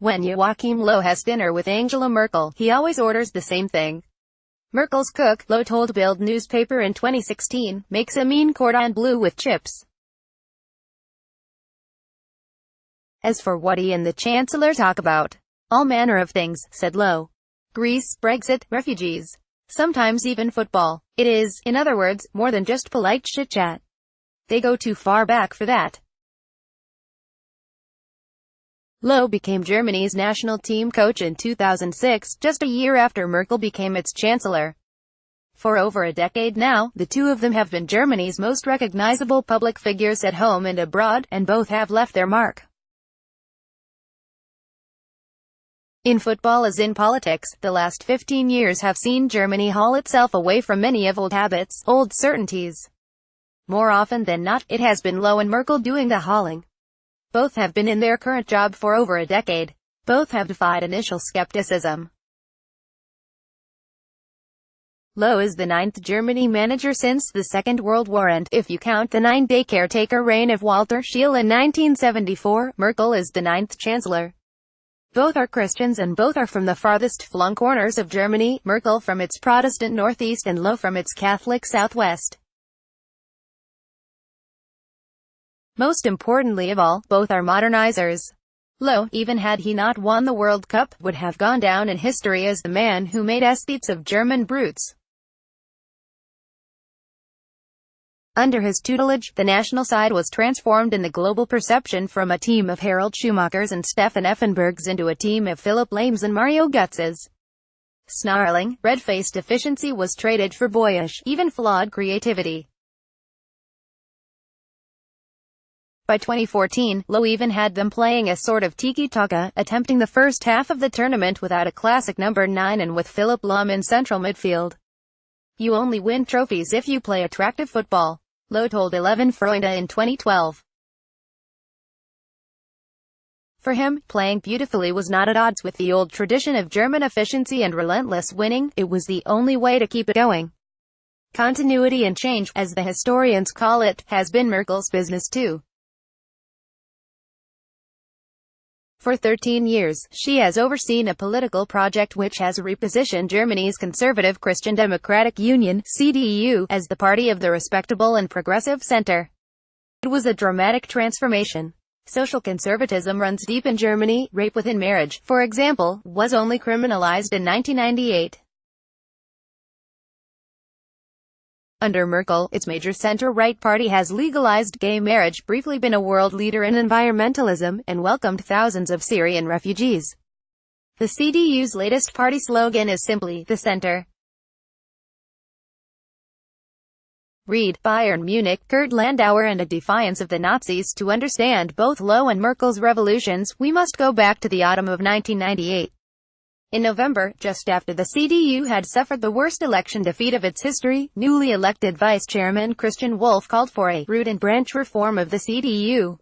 When Joachim Löw has dinner with Angela Merkel, he always orders the same thing. Merkel's cook, Löw told Bild newspaper in 2016, makes a mean cordon bleu with chips. As for what he and the Chancellor talk about, all manner of things, said Löw. Greece, Brexit, refugees. Sometimes even football. It is, in other words, more than just polite chit-chat. They go too far back for that. Löw became Germany's national team coach in 2006, just a year after Merkel became its chancellor. For over a decade now, the two of them have been Germany's most recognizable public figures at home and abroad, and both have left their mark. In football as in politics, the last 15 years have seen Germany haul itself away from many of old habits, old certainties. More often than not, it has been Löw and Merkel doing the hauling. Both have been in their current job for over a decade. Both have defied initial skepticism. Löw is the 9th Germany manager since the Second World War, and, if you count the 9-day caretaker reign of Walter Scheel in 1974, Merkel is the 9th chancellor. Both are Christians and both are from the farthest flung corners of Germany, Merkel from its Protestant northeast and Löw from its Catholic southwest. Most importantly of all, both are modernizers. Löw, even had he not won the World Cup, would have gone down in history as the man who made aesthetes of German brutes. Under his tutelage, the national side was transformed in the global perception from a team of Harald Schumachers and Stefan Effenbergs into a team of Philipp Lahms and Mario Götzes. Snarling, red-faced efficiency was traded for boyish, even flawed creativity. By 2014, Löw even had them playing a sort of tiki-taka, attempting the first half of the tournament without a classic number 9 and with Philipp Lahm in central midfield. You only win trophies if you play attractive football, Löw told 11 Freunde in 2012. For him, playing beautifully was not at odds with the old tradition of German efficiency and relentless winning, it was the only way to keep it going. Continuity and change, as the historians call it, has been Merkel's business too. For 13 years, she has overseen a political project which has repositioned Germany's Conservative Christian Democratic Union (CDU) as the party of the respectable and progressive center. It was a dramatic transformation. Social conservatism runs deep in Germany. Rape within marriage, for example, was only criminalized in 1998. Under Merkel, its major center-right party has legalized gay marriage, briefly been a world leader in environmentalism, and welcomed thousands of Syrian refugees. The CDU's latest party slogan is simply, the center. Read, Bayern Munich, Kurt Landauer, and a defiance of the Nazis. To understand both Löw and Merkel's revolutions, we must go back to the autumn of 1998. In November, just after the CDU had suffered the worst election defeat of its history, newly elected Vice Chairman Christian Wolff called for a root and branch reform of the CDU.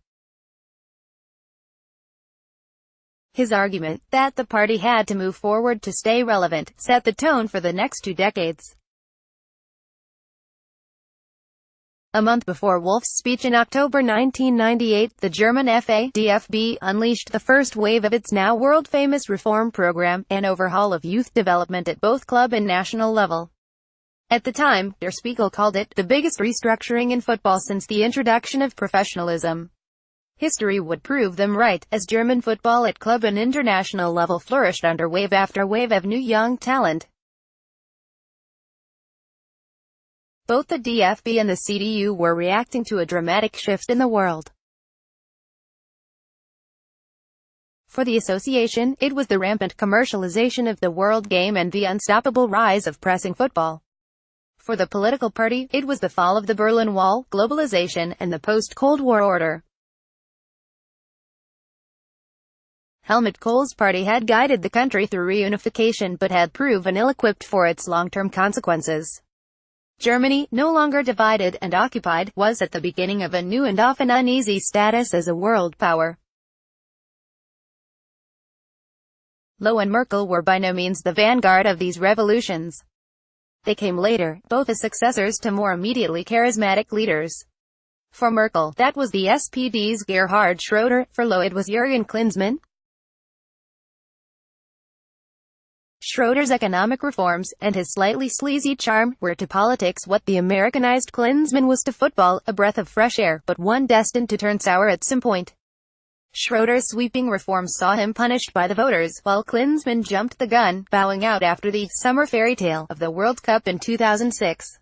His argument, that the party had to move forward to stay relevant, set the tone for the next 2 decades. A month before Wolff's speech in October 1998, the German DFB unleashed the first wave of its now world-famous reform program, an overhaul of youth development at both club and national level. At the time, Der Spiegel called it the biggest restructuring in football since the introduction of professionalism. History would prove them right, as German football at club and international level flourished under wave after wave of new young talent. Both the DFB and the CDU were reacting to a dramatic shift in the world. For the association, it was the rampant commercialization of the world game and the unstoppable rise of pressing football. For the political party, it was the fall of the Berlin Wall, globalization, and the post-Cold War order. Helmut Kohl's party had guided the country through reunification but had proven ill-equipped for its long-term consequences. Germany, no longer divided and occupied, was at the beginning of a new and often uneasy status as a world power. Löw and Merkel were by no means the vanguard of these revolutions. They came later, both as successors to more immediately charismatic leaders. For Merkel, that was the SPD's Gerhard Schröder, for Löw it was Jürgen Klinsmann. Schroeder's economic reforms, and his slightly sleazy charm, were to politics what the Americanized Klinsmann was to football, a breath of fresh air, but one destined to turn sour at some point. Schroeder's sweeping reforms saw him punished by the voters, while Klinsmann jumped the gun, bowing out after the summer fairy tale of the World Cup in 2006.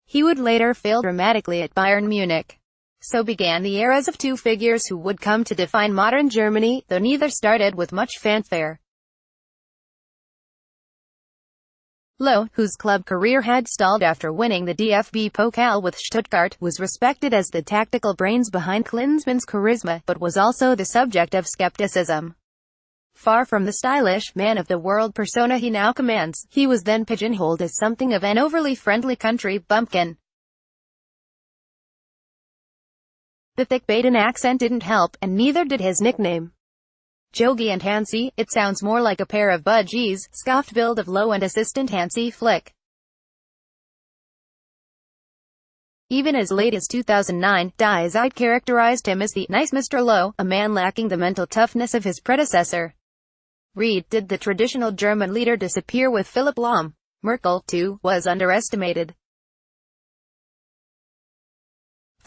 He would later fail dramatically at Bayern Munich. So began the eras of two figures who would come to define modern Germany, though neither started with much fanfare. Löw, whose club career had stalled after winning the DFB Pokal with Stuttgart, was respected as the tactical brains behind Klinsmann's charisma, but was also the subject of skepticism. Far from the stylish, man-of-the-world persona he now commands, he was then pigeonholed as something of an overly friendly country bumpkin. The thick Baden accent didn't help, and neither did his nickname. Jogi and Hansi, it sounds more like a pair of budgies, scoffed build of Löw and assistant Hansi Flick. Even as late as 2009, Die Zeit characterized him as the nice Mr. Löw, a man lacking the mental toughness of his predecessor. Read, did the traditional German leader disappear with Philipp Lahm? Merkel, too, was underestimated.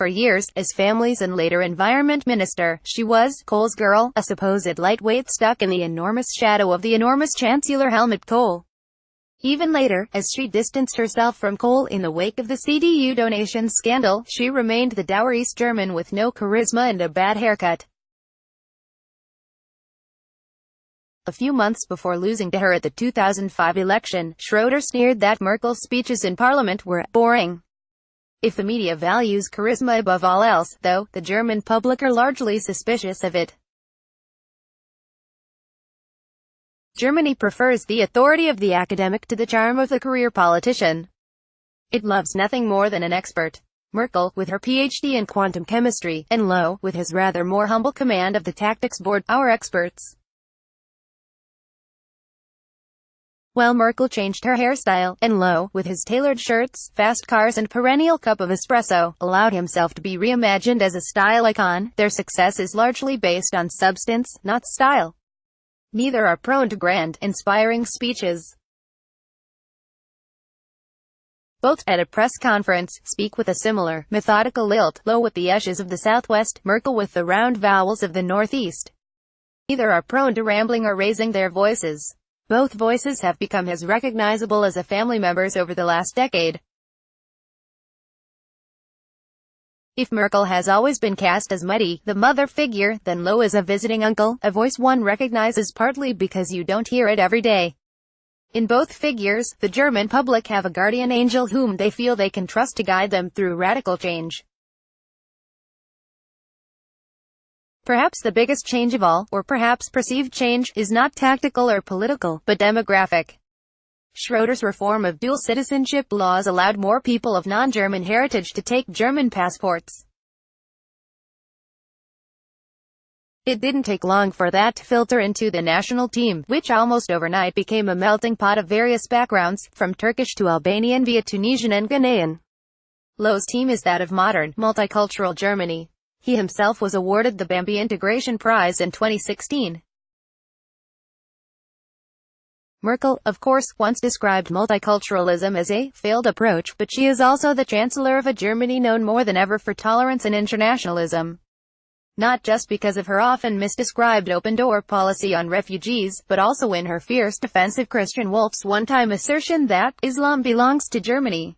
For years, as Families and later Environment Minister, she was Kohl's girl, a supposed lightweight stuck in the enormous shadow of the enormous Chancellor Helmut Kohl. Even later, as she distanced herself from Kohl in the wake of the CDU donations scandal, she remained the dour East German with no charisma and a bad haircut. A few months before losing to her at the 2005 election, Schroeder sneered that Merkel's speeches in Parliament were boring. If the media values charisma above all else, though, the German public are largely suspicious of it. Germany prefers the authority of the academic to the charm of the career politician. It loves nothing more than an expert. Merkel, with her PhD in quantum chemistry, and Löw, with his rather more humble command of the tactics board, our experts. While Merkel changed her hairstyle, and Löw, with his tailored shirts, fast cars and perennial cup of espresso, allowed himself to be reimagined as a style icon, their success is largely based on substance, not style. Neither are prone to grand, inspiring speeches. Both, at a press conference, speak with a similar, methodical lilt, Löw with the S's of the Southwest, Merkel with the round vowels of the Northeast. Neither are prone to rambling or raising their voices. Both voices have become as recognizable as a family members over the last decade. If Merkel has always been cast as muddy, the mother figure, then Löw is a visiting uncle, a voice one recognizes partly because you don't hear it every day. In both figures, the German public have a guardian angel whom they feel they can trust to guide them through radical change. Perhaps the biggest change of all, or perhaps perceived change, is not tactical or political, but demographic. Schroeder's reform of dual citizenship laws allowed more people of non-German heritage to take German passports. It didn't take long for that to filter into the national team, which almost overnight became a melting pot of various backgrounds, from Turkish to Albanian via Tunisian and Ghanaian. Löw's team is that of modern, multicultural Germany. He himself was awarded the Bambi Integration Prize in 2016. Merkel, of course, once described multiculturalism as a failed approach, but she is also the chancellor of a Germany known more than ever for tolerance and internationalism. Not just because of her often misdescribed open-door policy on refugees, but also in her fierce defense of Christian Wolff's one-time assertion that Islam belongs to Germany.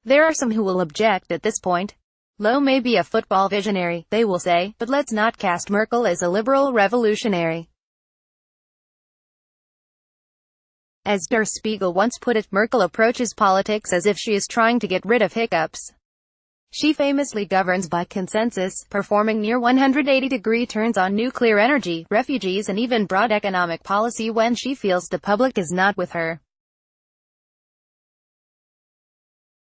There are some who will object at this point. Löw may be a football visionary, they will say, but let's not cast Merkel as a liberal revolutionary. As Der Spiegel once put it, Merkel approaches politics as if she is trying to get rid of hiccups. She famously governs by consensus, performing near 180-degree turns on nuclear energy, refugees and even broad economic policy when she feels the public is not with her.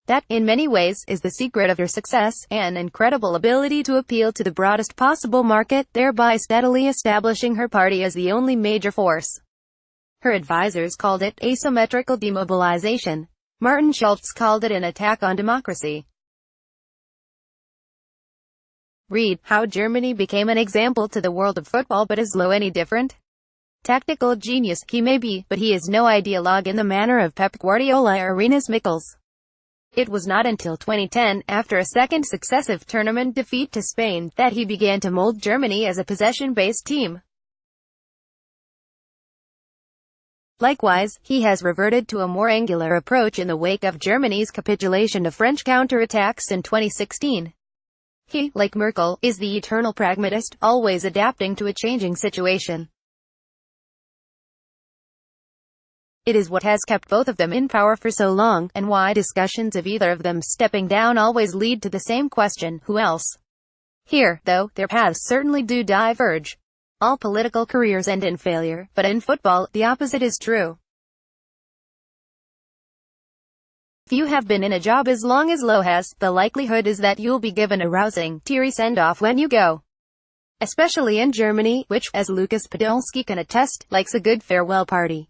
That, in many ways, is the secret of her success, an incredible ability to appeal to the broadest possible market, thereby steadily establishing her party as the only major force. Her advisors called it asymmetrical demobilization. Martin Schulz called it an attack on democracy. Read, How Germany Became an Example to the World of Football. But is Löw any different? Tactical genius, he may be, but he is no ideologue in the manner of Pep Guardiola or Rinus Michels. It was not until 2010, after a second successive tournament defeat to Spain, that he began to mold Germany as a possession-based team. Likewise, he has reverted to a more angular approach in the wake of Germany's capitulation to French counterattacks in 2016. He, like Merkel, is the eternal pragmatist, always adapting to a changing situation. It is what has kept both of them in power for so long, and why discussions of either of them stepping down always lead to the same question: who else? Here, though, their paths certainly do diverge. All political careers end in failure, but in football, the opposite is true. If you have been in a job as long as Löw has, the likelihood is that you'll be given a rousing, teary send-off when you go. Especially in Germany, which, as Lucas Podolski can attest, likes a good farewell party.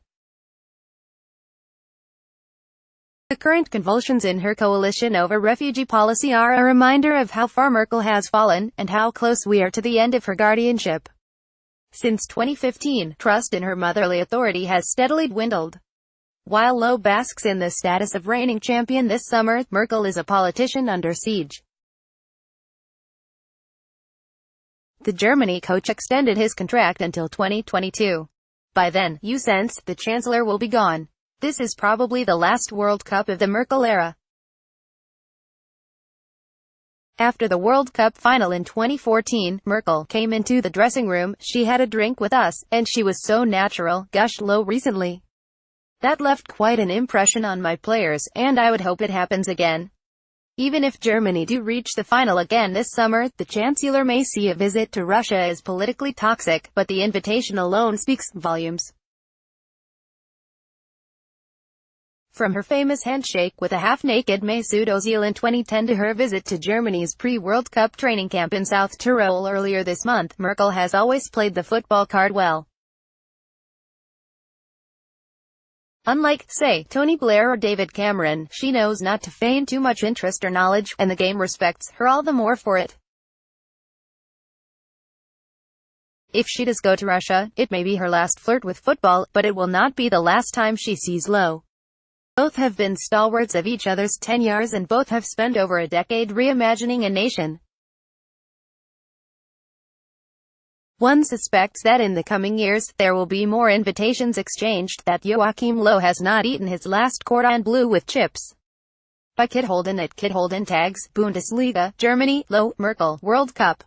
The current convulsions in her coalition over refugee policy are a reminder of how far Merkel has fallen, and how close we are to the end of her guardianship. Since 2015, trust in her motherly authority has steadily dwindled. While Löw basks in the status of reigning champion this summer, Merkel is a politician under siege. The Germany coach extended his contract until 2022. By then, you sense, the Chancellor will be gone. This is probably the last World Cup of the Merkel era. After the World Cup final in 2014, Merkel came into the dressing room, she had a drink with us, and she was so natural, gushed Löw recently. That left quite an impression on my players, and I would hope it happens again. Even if Germany do reach the final again this summer, the Chancellor may see a visit to Russia as politically toxic, but the invitation alone speaks volumes. From her famous handshake with a half-naked Mesut Ozil in 2010 to her visit to Germany's pre-World Cup training camp in South Tyrol earlier this month, Merkel has always played the football card well. Unlike, say, Tony Blair or David Cameron, she knows not to feign too much interest or knowledge, and the game respects her all the more for it. If she does go to Russia, it may be her last flirt with football, but it will not be the last time she sees Löw. Both have been stalwarts of each other's tenures, and both have spent over a decade reimagining a nation. One suspects that in the coming years, there will be more invitations exchanged, that Joachim Löw has not eaten his last cordon bleu with chips. By Kid Holden at Kid Holden Tags, Bundesliga, Germany, Löw, Merkel, World Cup.